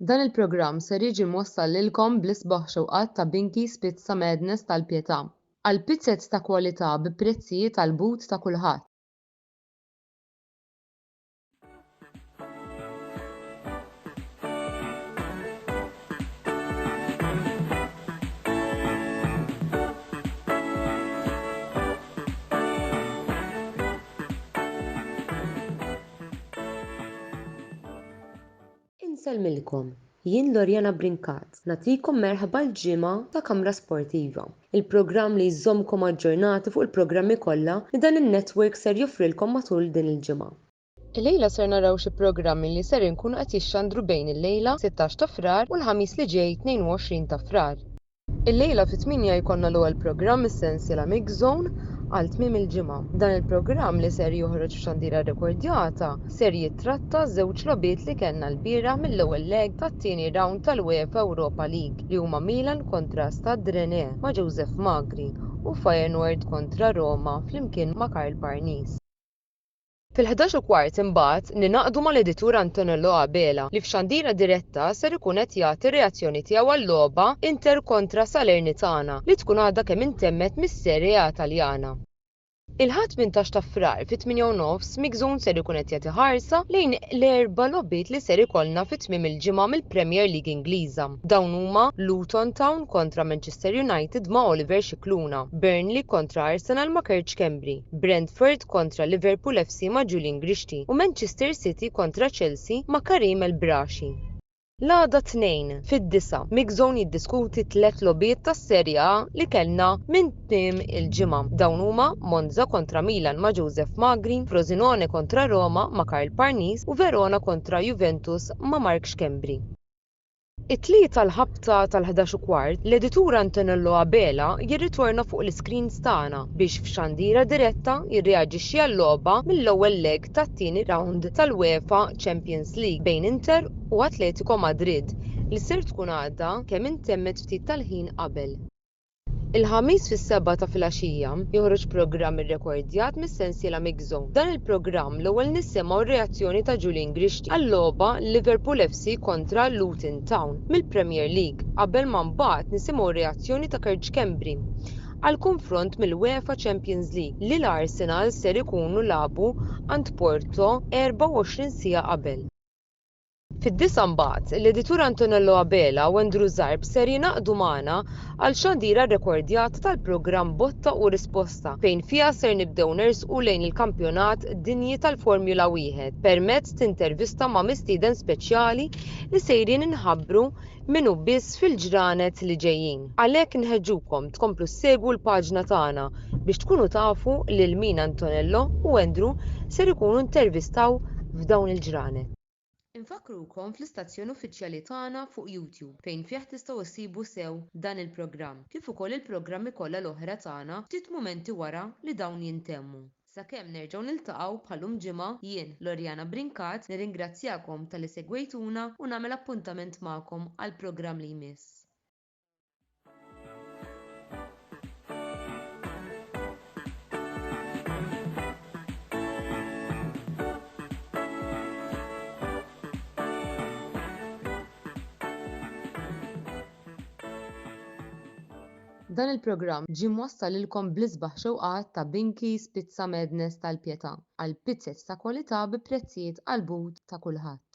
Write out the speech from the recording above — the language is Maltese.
Dan il-programm ser jiġi mwassal lilkom bl-isbaħ xewqat ta' Binkies Pizza Madness tal-Pjetà għal pizzett ta' kwalità bi prezzijiet għall but ta' kulħadd. Insellmilkom, jien Lorjana Brinkat, nagħtikom merħba l-ġimgħa ta' Kamra Sportiva, il-programm li jżommkom aġġornati fuq il-programmi kollha li dan in-netwerk ser joffrilkom matul din il-ġimgħa. Illejla ser naraw xi programmi li ser inkunu qed jixxandru bejn il-lejla 16 ta' Frar u l-ħamis li ġej 22 ta' Frar. Illejla fit-8 jkollna l-ewwel programm is-sensiela Mix Zone għal tmiem il-ġimgħa. Dan il-programm li ser joħroġ f'xandira rekordjata ser jittratta żewġ logħbiet li kellna l-bieraħ mill-ewwel leg tat-tieni round tal-UEFA Europa League li huma Milan kontra Stade Rennais ma' Joseph Magri u Feyenoord kontra Roma flimkien ma' Karl Parnis. Fil-11:15 imbagħad ninaqdu mal-editur Antonello Abela li f'xandira diretta ser ikun qed jagħti reazzjoni tiegħu għall-logħba Inter kontra Salernitana li tkun għadha kemm intemmet mis-Serje A Taljana. Il-ħadd 18 ta' Frar fit-8:30 Mix Zone ser ikun qed jagħti ħarsa lejn l-erba' logħbiet li ser ikollna fit-tmiem il-ġimgħa mill-Premier League Ingliża. Dawn huma Luton Town kontra Manchester United ma' Oliver Scicluna, Burnley kontra Arsenal ma' Kerch Kembri, Brentford kontra Liverpool FC ma' Julian Grishti u Manchester City kontra Chelsea ma' Karim El Brashi. L-għada 2 fid-9 Mix Zone jiddiskuti 3 logħbiet tas-Serje A li kellna minn tmiem il-ġimgħa. Dawn huma Monza kontra Milan ma' Joseph Magri, Frosinone kontra Roma ma' Karl Parnis u Verona kontra Juventus ma' Mark Xkembri. It-tlieta l-ħabta tal-11:15 l-editur Antonello Abela jirritorna fuq l-iskreens tagħna biex f'xandira diretta jirreaġixxi għall-logħba mill-ewwel leg tat-tieni round tal-UEFA Champions League bejn Inter u Atletico Madrid li ser tkun għadha kemm intemmet ftit tal-ħin qabel. Il-ħamis fis-7 ta' filgħaxija joħroġ programm irrekordjat mis-sensiela Mix Zone. Dan il-programm l-ewwel nisimgħu r-reazzjoni ta' Julian Grishti għall-logħba Liverpool FC kontra Luton Town mill-Premier League qabel ma mbagħad nisimgħu r-reazzjoni ta' Kerch Kembri għal konfront mill-UEFA Champions League li l-Arsenal ser ikunu lagħbu għand Porto 24 siegħa qabel. Fid-9 mbagħad l-editur Antonello Abela u Andrew Zarb ser jingħaqdu magħna għal xandira rekordjata tal-programm Botta u Risposta fejn fiha ser nibdew nersqu lejn il-kampjonat dinji tal-Formula 1 permezz tintervista ma' mistieden speċjali li sejrin inħabbru minnu biss fil-ġranet li ġejjin. Għalhekk inħeġġukom tkomplu ssegwu l-paġna tagħna biex tkunu tafu lil min Antonello u Andrew ser ikunu intervistaw f'dawn il-ġranet. Infakrukom fl-istazzjon uffiċjali tagħna fuq YouTube fejn fih tistgħu issibu sew dan il-programm kif ukoll il-programmi kollha l-oħra tagħna ftit mumenti wara li dawn jintemmu. Sakemm nerġgħu niltaqgħu bħalhom ġimgħa jien Lorjana Brinkat nirringrazzjakom talli segwejtuna u nagħmel appuntament magħkom għall-programm li jmiss. Dan il-programm ġie mwassal lilkom bl-isbaħ xewqat ta' Binkies Pizza Madness tal-Pjetà għal pizzett ta' kwalità bi prezzijiet għall but ta' kulħadd.